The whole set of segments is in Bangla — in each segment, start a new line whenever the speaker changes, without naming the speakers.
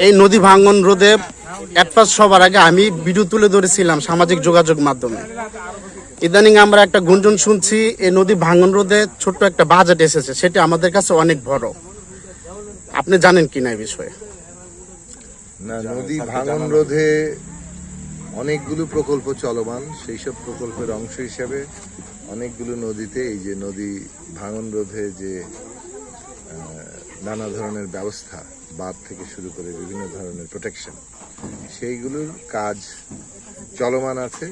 এই নদী ভাঙন রোধে অ্যাডভান্স সবার আগে আমি ভিডিও তুলে ধরেছিলাম সামাজিক যোগাযোগ মাধ্যমে। ইদানিং আমরা একটা গুঞ্জন শুনছি এই নদী ভাঙন রোধে ছোট্ট একটা বাজেট এসেছে, সেটা আমাদের কাছে অনেক বড়। আপনি জানেন কিনা এই বিষয়ে?
না, নদী ভাঙন রোধে অনেকগুলো প্রকল্প চলমান, সেই সব প্রকল্পের অংশ হিসেবে অনেকগুলো নদীতে এই যে নদী ভাঙন রোধে যে নানা ধরনের ব্যবস্থা, বাঁধ থেকে শুরু করে বিভিন্ন ধরনের প্রোটেকশন, সেইগুলোর কাজ চলমান আছে।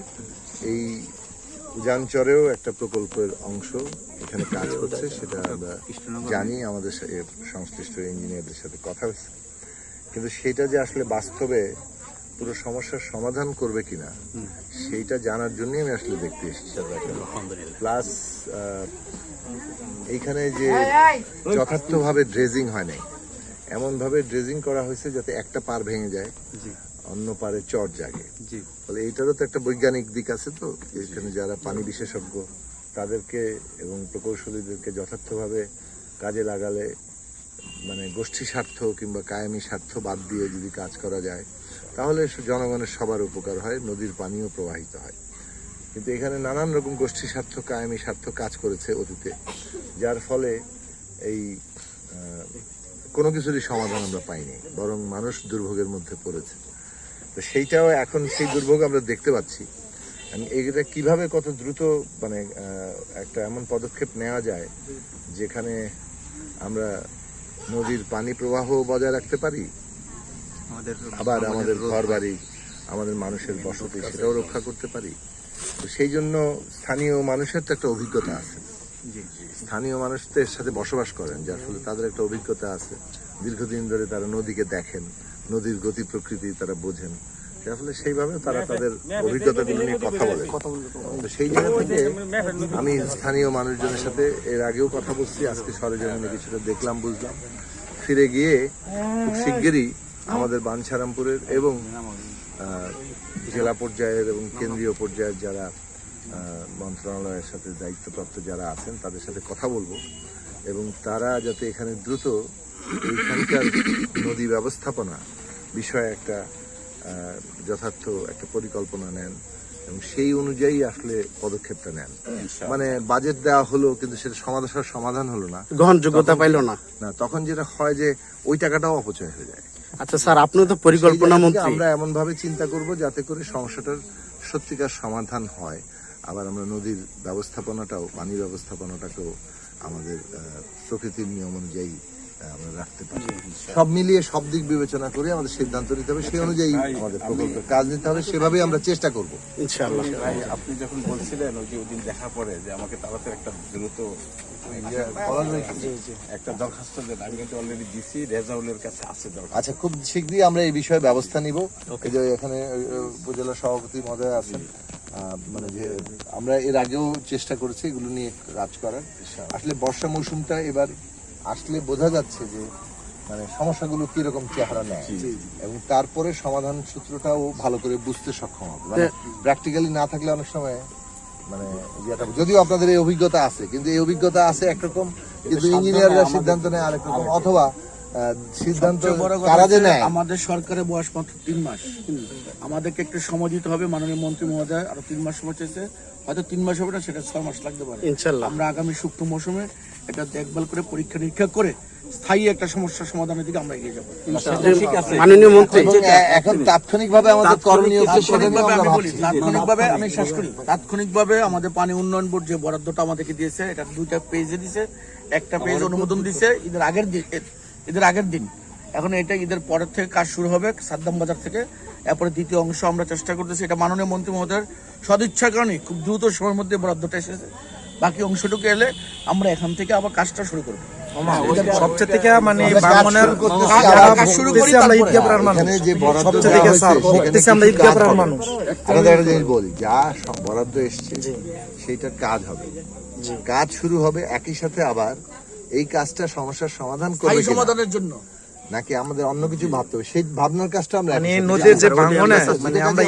এই উজানচরেও একটা প্রকল্পের অংশ এখানে কাজ করছে, সেটা আমরা জানি, আমাদের সংশ্লিষ্ট ইঞ্জিনিয়ারদের সাথে কথা হয়েছে। কিন্তু সেটা যে আসলে বাস্তবে পুরো সমস্যার সমাধান করবে কিনা সেইটা জানার জন্যই আমি আসলে দেখতে এসেছি। প্লাস এইখানে যে যথার্থভাবে ড্রেজিং হয় নাই, এমনভাবে ড্রেজিং করা হয়েছে যাতে একটা পার ভেঙে যায়, অন্য পারে চট জাগে। ফলে এইটারও তো একটা বৈজ্ঞানিক দিক আছে। তো এখানে যারা পানি বিশেষজ্ঞ তাদেরকে এবং প্রকৌশলীদেরকে যথার্থভাবে কাজে লাগালে, মানে গোষ্ঠী স্বার্থ কিংবা কায়েমি স্বার্থ বাদ দিয়ে যদি কাজ করা যায়, তাহলে জনগণের সবার উপকার হয়, নদীর পানিও প্রবাহিত হয়। কিন্তু এখানে নানান রকম গোষ্ঠী স্বার্থ, কায়েমি স্বার্থ কাজ করেছে অতীতে, যার ফলে এই কোনো কিছুরই সমাধান আমরা পাইনি, বরং মানুষ দুর্ভোগের মধ্যে পড়েছে। তো সেইটাও এখন সেই দুর্ভোগ আমরা দেখতে পাচ্ছি। এটা কিভাবে কত দ্রুত মানে একটা এমন পদক্ষেপ নেওয়া যায় যেখানে আমরা নদীর পানি প্রবাহ বজায় রাখতে পারি, আবার আমাদের ঘর বাড়ি, আমাদের মানুষের বসতি সেটাও রক্ষা করতে পারি। তো সেই জন্য স্থানীয় মানুষের তো একটা অভিজ্ঞতা আছে, স্থানীয় মানুষদের সাথে বসবাস করেন, যার ফলে তাদের একটা অভিজ্ঞতা আছে। দীর্ঘদিন ধরে তারা নদীকে দেখেন, নদীর গতি প্রকৃতি তারা বোঝেন, যার ফলে সেইভাবে তারা তাদের অভিজ্ঞতাগুলো নিয়ে কথা বলেন। সেই জায়গা থেকে আমি স্থানীয় মানুষজনের সাথে এর আগেও কথা বলছি, আজকে সরেজমিনে কিছুটা দেখলাম, বুঝলাম। ফিরে গিয়ে খুব শিগগিরই আমাদের বাঞ্ছারামপুরের এবং জেলা পর্যায়ের এবং কেন্দ্রীয় পর্যায়ের যারা মন্ত্রণালয়ের সাথে দায়িত্বপ্রাপ্ত যারা আছেন তাদের সাথে কথা বলবো, এবং তারা যাতে এখানে দ্রুত এইখানকার নদী ব্যবস্থাপনা বিষয়ে একটা যথার্থ একটা পরিকল্পনা নেন এবং সেই অনুযায়ী আসলে পদক্ষেপটা নেন। মানে বাজেট দেওয়া হলো কিন্তু সেটা সমাধান হলো না,
গ্রহণযোগ্যতা পাইলো না,
তখন যেটা হয় যে ওই টাকাটাও অপচয় হয়ে যায়।
আচ্ছা স্যার, আপনি তো পরিকল্পনা মন্ত্রী,
আমরা এমন ভাবে চিন্তা করব যাতে করে সমস্যাটার সত্যিকার সমাধান হয়, আবার আমরা নদীর ব্যবস্থাপনাটাও, পানি ব্যবস্থাপনাটাকেও আমাদের প্রকৃতির নিয়ম অনুযায়ী আমরা রাখতে পারি। সব মিলিয়ে সব দিক বিবেচনা করে আমাদের সিদ্ধান্ত নিতে হবে, সেই অনুযায়ী আমাদের প্রকল্পের কাজ নিতে হবে, সেভাবেই আমরা চেষ্টা করবো
ইনশাআল্লাহ।
আপনি যখন বলছিলেন ওই দিন দেখা পরে যে আমাকে তাড়াতাড়ি একটা দ্রুত একটা দরখাস্ত দেন, আমি কিন্তু অলরেডি দিছি, রেজাউলের কাছে আছে দরখাস্ত।
আচ্ছা, খুব শীঘ্রই আমরা এই বিষয়ে ব্যবস্থা নিব। এই যে এখানে উপজেলা সভাপতি মহোদয় আছেন, মানে যে আমরা এর আগেও চেষ্টা করেছি এগুলো নিয়ে কাজ করার। আসলে বর্ষা মৌসুমটা এবার আসলে বোঝা যাচ্ছে যে মানে সমস্যাগুলো কিরকম চেহারা নেয়, এবং তারপরে সমাধান সূত্রটাও ভালো করে বুঝতে সক্ষম হবে। মানে প্র্যাকটিক্যালি না থাকলে অনেক সময় মানে যদিও আপনাদের এই অভিজ্ঞতা আছে, কিন্তু এই অভিজ্ঞতা আছে একরকম, কিন্তু ইঞ্জিনিয়াররা সিদ্ধান্ত নেয় আরেক রকম, অথবা সিদ্ধান্ত কারা যে নেয়।
আমাদের সরকারের বয়স মাত্র 3 মাস, আমাদেরকে একটু সময় দিতে হবে। মাননীয় মন্ত্রী মহোদয় আরো 3 মাস সময় চেয়েছে, হয়তো 3 মাস হবে না, সেটা 6 মাস লাগতে পারে ইনশাআল্লাহ। আমরা আগামী শুকনো মৌসুমে এটা দেখভাল করে পরীক্ষা নিরীক্ষা করে স্থায়ী একটা সমস্যার সমাধানের দিকে আমরা এগিয়ে যাবো।
মাননীয় মন্ত্রী,
এখন তাৎক্ষণিকভাবে আমাদের করণীয়,
তাৎক্ষণিকভাবে আমি শেষ করি। তাৎক্ষণিকভাবে আমাদের পানি উন্নয়ন বোর্ড যে বরাদ্দটা আমাদেরকে দিয়েছে, এটা 2টা পেজে দিয়েছে, একটা পেজ অনুমোদন দিয়েছে ঈদের আগের দিন। এখন এটা ঈদের পরের থেকে কাজ শুরু হবে সাদ্দাম বাজার থেকে। এরপরে দ্বিতীয় অংশ আমরা চেষ্টা করতেছি, এটা মাননীয় মন্ত্রী মহোদয়ের সদিচ্ছার কারণে খুব দ্রুত সময়ের মধ্যে বরাদ্দটা এসেছে। বাকি অংশটুকু এলে আমরা এখান থেকে আবার কাজটা শুরু করবো।
সবচেয়ে থেকে মানে
বলি যা বরাদ্দ এসছে সেইটার কাজ হবে, কাজ শুরু হবে, একই সাথে আবার এই কাজটা সমস্যার সমাধান করবে
সমাধানের জন্য
নাকি আমাদের অন্য কিছু ভাবতে হবে, সেই ভাবনার কাজটা আমরা
নদীর যে ভাঙনে মানে আমরা